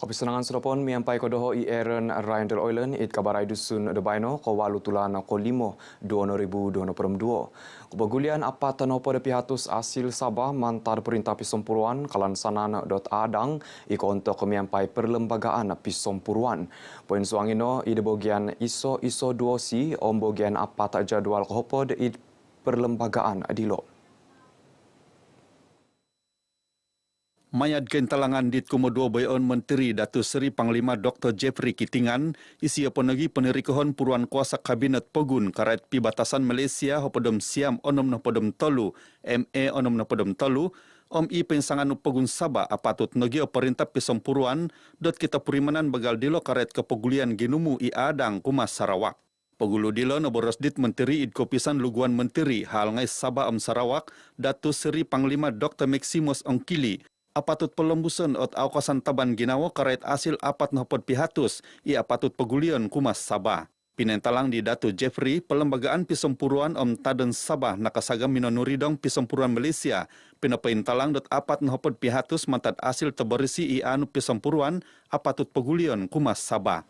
Kapisanangan Serapon miampai ko doho i Aaron Ryan del Oilen it kabaray dusun debaino ko walutulan ko 5 2022. Kebagulian apa tano pada pihatus asil Sabah mantar perintah pisompuruan kalansanan adang iko untuk miampai perlembagaan pisompuruan. Poin suangino i bagian iso duosi om bagian apa tak jadwal kohopod i perlembagaan adilo. Mayad kentalangan dit Komodo Bayon Menteri Datuk Seri Panglima Dr. Jeffrey Kitingan isi penegi penerikohon puruan kuasa Kabinet Pogun karet pi batasan Malaysia hopodom siam onom nopodom tolu MA onom nopodom tolu om i pensangan Pogun Sabah apatut negi perintah pisompuruan dot kita purimanan bagal dilo karet kepegulian ginumu i adang kumas Sarawak. Pegulu dilo noboros dit Menteri id kopisan luguan Menteri hal ngai Sabah Sarawak Datuk Seri Panglima Dr. Maximus Ongkili apatut pelembusan ot aukasan taban ginawa karet asil apat nopod pihatus i apatut pegulian kumas Sabah. Pinentalang di Datu Jeffrey pelembagaan pisompuruan om taden Sabah nakasagam minonuridong pisompuruan Malaysia pinapaintalang dot apat nopod pihatus mantat asil teberisi i anu pisompuruan apatut pegulian kumas Sabah.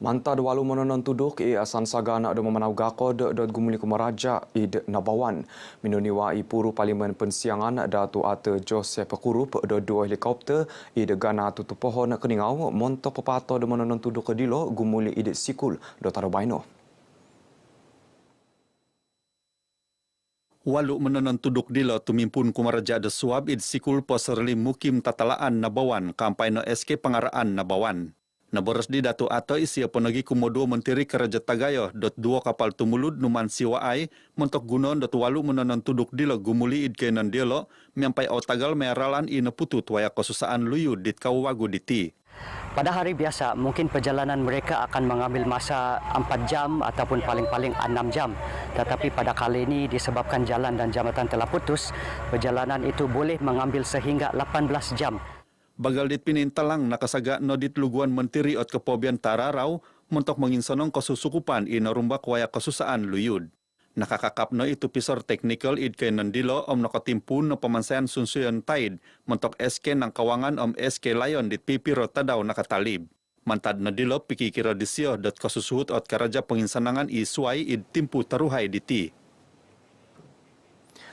Mantad walu menonon tuduk i asan sagana do memanau gakod dot gumuli kumaraja id Nabawan. Minuniwa i puru Parlimen Pensiangan Datu Ate Joseph Kurup do dua helikopter id gana tutup pohon keningau montok pepato do menonon tuduk kedilo gumuli id sikul do tarobaino. Walu menonon tuduk dilo tumimpun kumaraja de suab id sikul poserli mukim tatalaan Nabawan kampai no SK Pangaraan Nabawan. Naboros di Datu Ato isi penegi Komodo Menteri Keraja Tagayo dot dua kapal tumulud numan siwaai mentok gunon dot walu menonon tuduk dilo gumuli id kenan dilo miampai tagal meralan ina putut waya kesusaan luyu dit kawagu diti. Pada hari biasa mungkin perjalanan mereka akan mengambil masa 4 jam ataupun paling-paling 6 jam. Tetapi pada kali ini disebabkan jalan dan jambatan telah putus, perjalanan itu boleh mengambil sehingga 18 jam. Bagal dit pinintalang nakasaga nodit luguan Menteri ot kepobian tararau mentok menginsonong kesusukupan ina rumbak waya kesusaan luyud. Nakakakap no itu pisor technical id kenan dilo om nakatimpun no pemansayan sunsuyan taid mentok SK nang kawangan om SK Lion dit pipi rotadaw nakatalib. Mantad na dilo pikikira disio dot kesusuhut ot karaja penginsanangan isuai id timpu taruhai diti.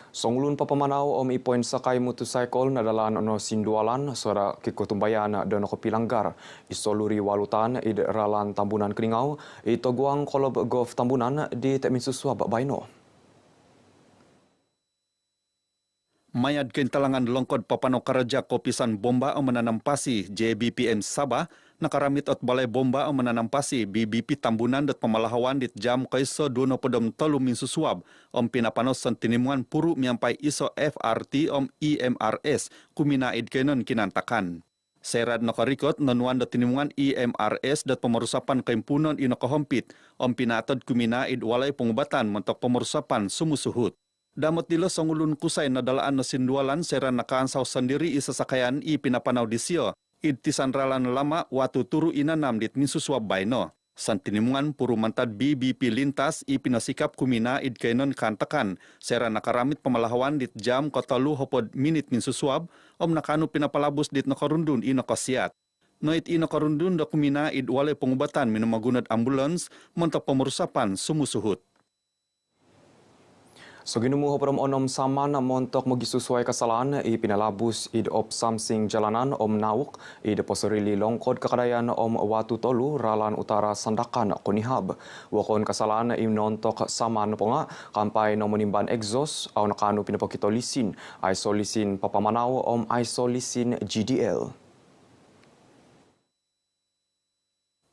Songlun papamanau om ipoin sakai motosikol nadalan ono sindualan suara kikutumbayan dan kopilanggar isoluri walutan id ralan Tambunan Keningau ito guang kolob golf Tambunan di Tekminsusua Baino. Mayad kentalangan longkod papano karaja kopisan bomba o menanampasi JBPM Sabah nakaramit ot balai bomba o menanampasi BBP Tambunan dat pemalahawan dit jam kaiso 23 minsusuab om pinapanos sentinimuan puru miampai iso FRT om IMRS kumina id kenon kinantakan. Serad nakarikot nonuan dat tinimuan IMRS dat pemerusapan keimpunon inokohompit om pinatod kumina id walay pengobatan mentok pemerusapan sumusuhut. Damot dilo songulun kusay nadalaan na sindualan seran nakaansaw sendiri isasakayan i pinapanaw disyo. Id tisanralan lama watu turu inanam dit minsuswab baino. Santinimungan puru mantad BBP lintas i pinasikap kumina id kainon kantakan. Seran nakaramit pemalahawan dit jam kotalu hopod minit minsuswab om nakanu pinapalabus dit nakarundun inokasiat. Noit inokarundun da kumina id wale pengobatan minumagunad ambulans mentok pemerusapan sumusuhut. So ginumu hoprom onom saman montok magisusuai kesalahan i pinalabus id op samsing jalanan om nauk id poserili longkod kekadayan om watu tolu ralan utara sandakan konihab. Wakon kesalahan i nontok saman ponga kampai no menimban exhaust au nakanu pinapokito lisin isolisin papamanau om isolisin GDL.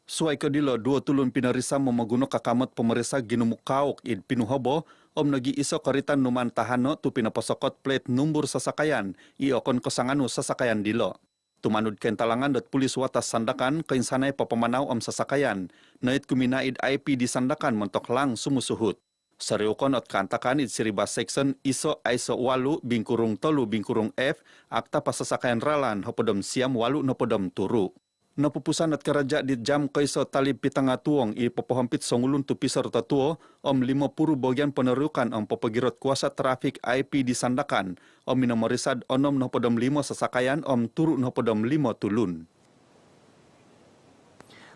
Suai kedilo dua tulun pinarisa memaguno kakamat pemerisa ginumukauk id pinuhobo om nagi iso karitan numan tahano tu pinaposokot plate numbur sasakayan i okon kosanganu sasakayan dilo. Tumanud kentalangan dot pulis watas sandakan kainsanay papamanaw om sasakayan nait kumina id IP di sandakan mentok lang sumusuhut. Sariukon ot kantakan id siribas section iso walu bingkurung tolu bingkurung F akta pasasakayan ralan hopodom siam walu nopodom turu. Napupusan at karaja di jam kaiso talib pitanga tuong i popohampit songulun tu pisar tatuo om 50 bagian penerukan om popagirot kuasa trafik IP di Sandakan om minamorisad onom 05 sasakayan om turu 05 tulun.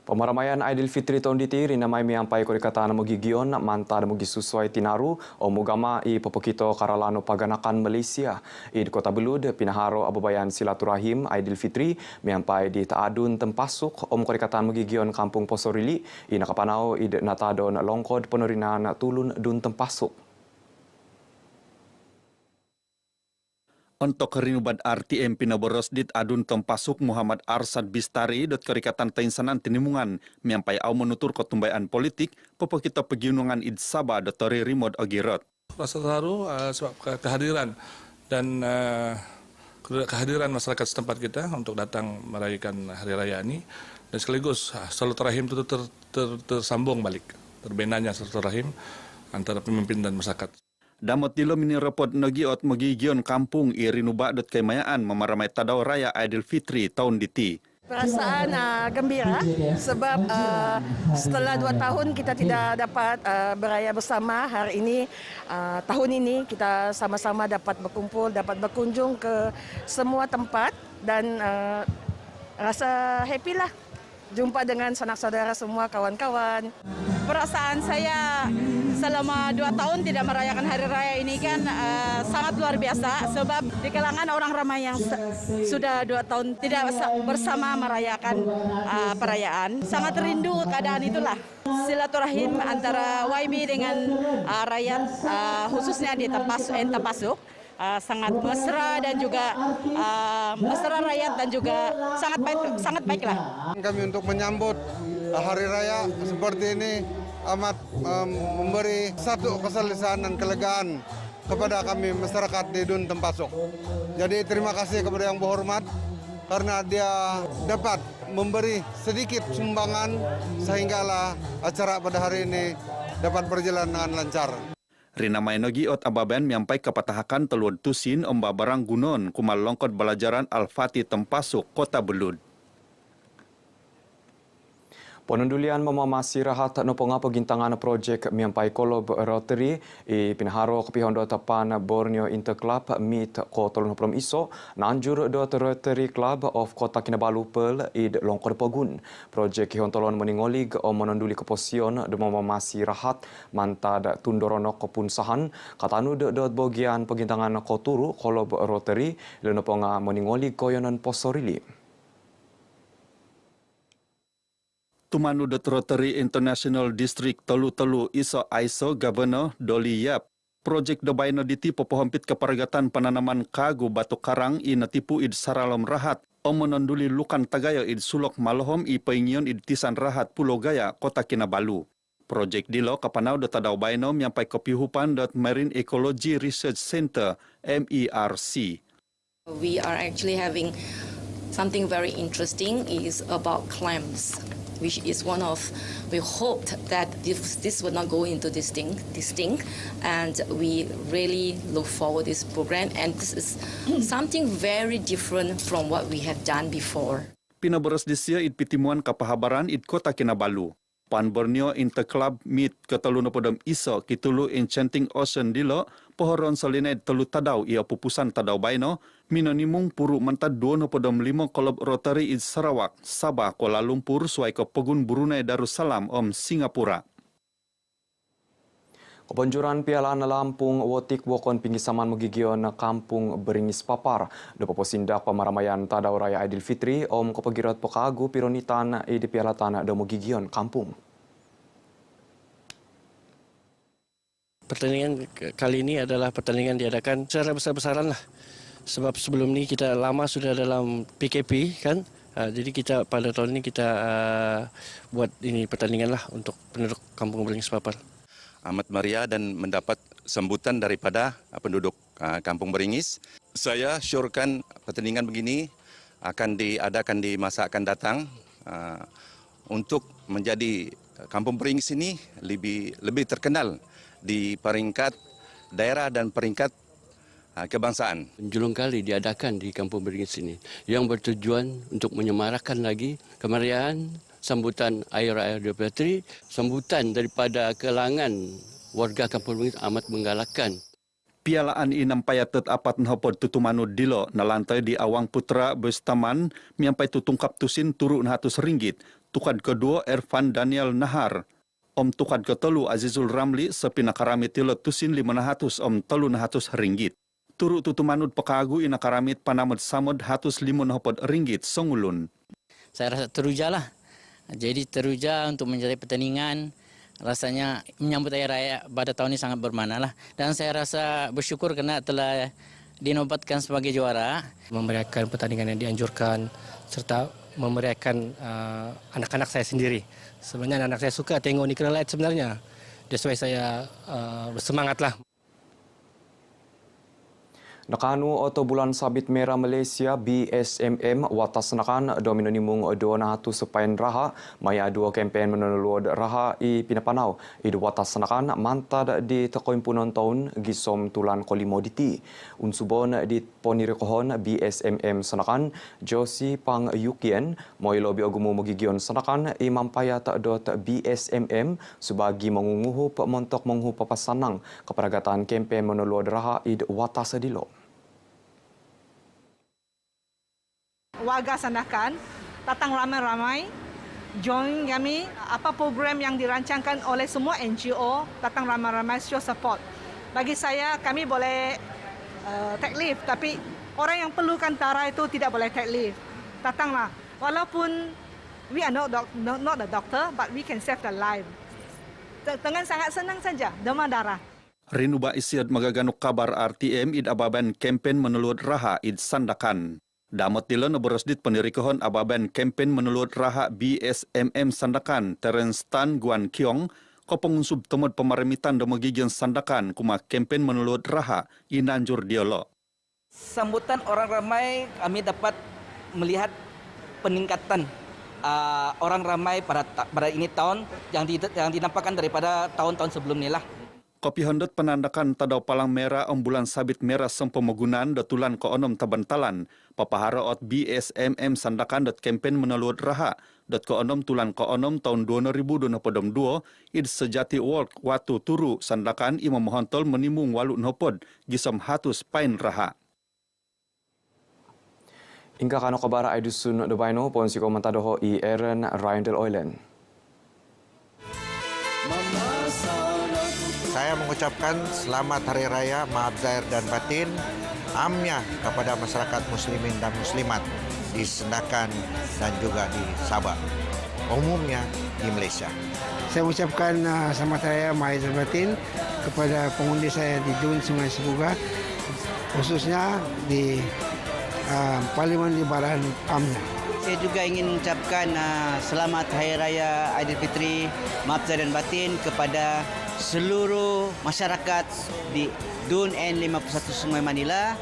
Pemaramaian Aidilfitri tahun diti rinamai miampai korikatan mogigion manta mogi susuai tinaru o mugama i popokito karalano paganakan Malaysia i di Kota Belud pinaharo ababayan silaturahim Aidilfitri miampai di Taadun Tempasuk om korikatan mogigion Kampung Posorili i nakapanau i natadon longkod penurinan Tulun Dun Tempasuk. Untuk rinubad RTM pinaboros dit Adun Tempasuk Muhammad Arsad Bistari dot kerikatan tainsanan tinimungan miampai au menutur ketumbayaan politik popokito pegiunungan id Sabah Dr. Rimod Ogirot. Rasa terharu sebab kehadiran dan kehadiran masyarakat setempat kita untuk datang merayakan hari raya ini dan sekaligus silaturahim itu tersambung balik, terbinanya silaturahim antara pemimpin dan masyarakat. Damot dilo mini repot nogiot magigion kampung i rinuba dot kemayaan memaramai tadau raya Aidilfitri tahun diti. Perasaan gembira sebab setelah 2 tahun kita tidak dapat beraya bersama. Hari ini, tahun ini kita sama-sama dapat berkumpul, dapat berkunjung ke semua tempat dan rasa happy lah jumpa dengan sanak saudara semua, kawan-kawan. Perasaan saya selama 2 tahun tidak merayakan hari raya ini kan sangat luar biasa sebab di kalangan orang ramai yang sudah 2 tahun tidak bersama merayakan perayaan. Sangat rindu keadaan itulah. Silaturahim antara YB dengan rakyat khususnya di Tempasuk sangat mesra dan juga mesra rakyat dan juga sangat baiklah. Kami untuk menyambut hari raya seperti ini amat memberi satu keselesaan dan kelegaan kepada kami masyarakat di Dun Tempasuk. Jadi terima kasih kepada yang berhormat karena dia dapat memberi sedikit sumbangan sehinggalah acara pada hari ini dapat berjalan dengan lancar. Rina Mainogi ot ababen miampai kepatahakan telur tusin omba barang gunon kumal longkot belajaran Al-Fatih Tempasuk Kota Belud. Penundulian memamasi rahat noponga pegintangan projek miampai kolob Rotary i pinaharo kepihon do tapan Borneo Interclub meet ko tolong pelom iso nanjur do Rotary Club of Kota Kinabalu Pearl i longkor pogun. Projek kihon tolon meningolig o menunduli keposion do memamasi rahat mantad tundoronok kepunsahan katanu do bagian pegintangan ko turu kolob Rotary le noponga meningolig koyonan Posorili. Tumanu dot Rotary International District Telu-Telu iso ISO Governor Doli Yap. Projek dobaino diti popohampit keparagatan penanaman kagu batu karang i natipu id saralom rahat. O menonduli lukan tagayo id sulok malohom i paingion id tisan rahat Pulau Gaya Kota Kinabalu. Projek dilo kapanau dot tadau baino miampai kopihupan dot Marine Ecology Research Center MERC. We are actually having something very interesting is about clams, which is one of, we hoped that this would not go into this thing, and we really look forward to this program, and this is something very different from what we have done before. Pinaboros disia id pitimuan kapahabaran id Kota Kinabalu. Pan Borneo Interclub meet ketelu nopodom iso kitulu Enchanting Ocean dilo pohoron solined telu tadau ia pupusan tadau baino minonimung puru mentad 2 nopodom 5 kolob Rotary id Sarawak, Sabah, Kuala Lumpur suai ke Pegun Brunei Darussalam om Singapura. Kebanjuran Piala Lampung wotik wokon pinggisaman megigion Kampung Beringis Papar. Dopo posindak pemaramaian tadau raya Aidilfitri om kepegirat pokagu pironitan di Piala Tanah do megigion kampung. Pertandingan kali ini adalah pertandingan diadakan secara besar-besaran lah. Sebab sebelum ini kita lama sudah dalam PKP kan. Jadi kita pada tahun ini kita buat ini pertandingan lah untuk penduduk Kampung Beringis Papar. Amat meriah dan mendapat sambutan daripada penduduk Kampung Beringis. Saya syorkan pertandingan begini akan diadakan di masa akan datang untuk menjadi Kampung Beringis ini lebih terkenal di peringkat daerah dan peringkat kebangsaan. Penjulung kali diadakan di Kampung Beringis ini yang bertujuan untuk menyemarakkan lagi kemeriahan sambutan Hari Raya Idul Fitri, sambutan daripada kalangan warga Kampung Beringis amat menggalakkan. Pialaan inam payatet apat nhopod tutumanu dilo na lantai di Awang Putra Bestaman miampai tutungkap tusin turu RM100. Tukad kedua Ervan Daniel Nahar. Om tukad ketelu Azizul Ramli sepinakarami tilo tusin RM500 om RM300. Turu tutumanud pekagu inakaramit panamud samud RM105 songulun. Saya rasa teruja lah. Jadi teruja untuk menjadi pertandingan. Rasanya menyambut Hari Raya pada tahun ini sangat bermakna lah. Dan saya rasa bersyukur kerana telah dinobatkan sebagai juara. Memeriahkan pertandingan yang dianjurkan serta memeriahkan anak-anak saya sendiri. Sebenarnya anak saya suka tengok Nikra Light sebenarnya. That's why saya bersemangat lah. Nakanu oto bulan sabit merah Malaysia BSMM watas nakan domino nimung 200 sepain raha maya dua kempen menuluad raha i pinapanau i watas nakan mantad di tekoimpunon tahun gisom tulan kolimoditi unsubon di ponirikohon BSMM sanakan Josie Pang Yukien moi lobi agumu magigion sanakan i mampayat dot BSMM subagi mengunguhu pemontok menghu papasanang keperagatan kempen menuluad raha i watas dilo. Warga Sandakan datang ramai-ramai join kami apa program yang dirancangkan oleh semua NGO, datang ramai-ramai show support. Bagi saya kami boleh take leave, tapi orang yang perlukan darah itu tidak boleh take leave. Datanglah, walaupun we are not the doctor, but we can save the life. Dengan sangat senang saja demam darah. Rinuba isiad magaganuk kabar RTM id ababan kempen menuluad raha id Sandakan. Damot tila na borosdit panirikohon ababan kempen menuluad raha BSMM Sandakan Terence Tan Guan Kiong kopong unsub temud pemaremitan do magigyan Sandakan kuma kempen menuluad raha inanjur diolo. Sambutan orang ramai kami dapat melihat peningkatan orang ramai pada ini tahun yang dinampakkan daripada tahun-tahun sebelumnya lah. Kopi Hondot penandakan tadaw palang merah bulan sabit merah sempemegunaan datulan koonom tabantalan. Papahara ot BSMM Sandakan kempen meneluat raha. Koonom tulan koonom tahun 2022 id sejati world watu turu Sandakan ima mohontol menimung walu nopod gisam hatus pain raha. Ingka kano kabara ay dusun dobaino ponsi komentadoho i Eren Ryan Oilen. Saya mengucapkan selamat Hari Raya Maaf Zahir dan Batin amnya kepada masyarakat muslimin dan muslimat di Sandakan dan juga di Sabah, umumnya di Malaysia. Saya mengucapkan selamat Hari Raya Maaf Zahir dan Batin kepada pengundi saya di Dun Sungai Sebuga, khususnya di Parlimen Libaran amnya. Saya juga ingin mengucapkan selamat Hari Raya Aidilfitri Maaf Zahir dan Batin kepada seluruh masyarakat di Dun N51 Sungai Manila,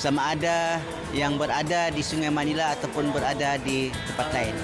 sama ada yang berada di Sungai Manila ataupun berada di tempat lain.